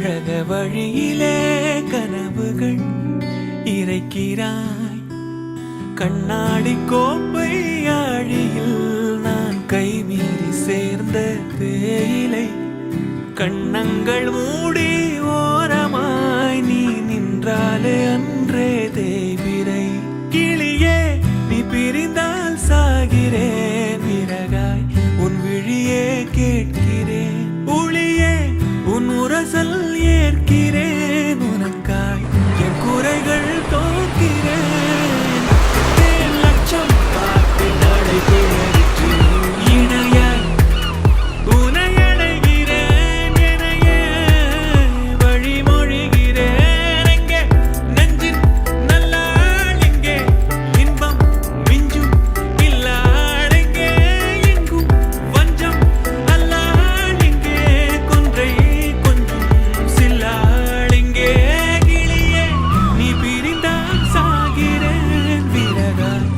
கழக வழியிலே கனவுகள் இறைக்கிறாய். கண்ணாடி கோப்பை ஆழியில் நான் கைமீறி சேர்ந்த தேயிலை. கண்ணங்கள் மூடி ஓரமாய் நீ நின்றாலே அன்றே தேய்பிரை. கிளியே நீ பிரிந்தால் சாகிறேன், விறகாய் உன் விழியே கேட்கிறேன். ஒளியே உன் உரசல் ஏற்கிறேன், உனக்காய் என் குறைகள் தோற்கிறேன். லட்சம் காத்து நடை தேடிற்று இணையாய் உனை அடைகிறேன். எனையே வழிமொழிகிறேன். எங்கே நெஞ்சின் நல்லாள், எங்கே இன்பம் மிஞ்சும் இல்லாள், எங்கே எங்கும் வஞ்சம் அல்லாள், எங்கே கொன்றை கொஞ்சம் சில்லாள், எங்கே கிளியே நீ பிரிந்தால் சாகிறேன், விறகாய்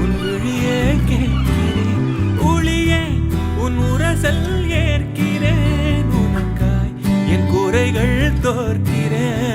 உன் விழியே கேட்கிறேன். ஒளியே உன் உரசல் ஏற்கிறேன், உனக்காய் என் குறைகள் தோற்கிறேன்.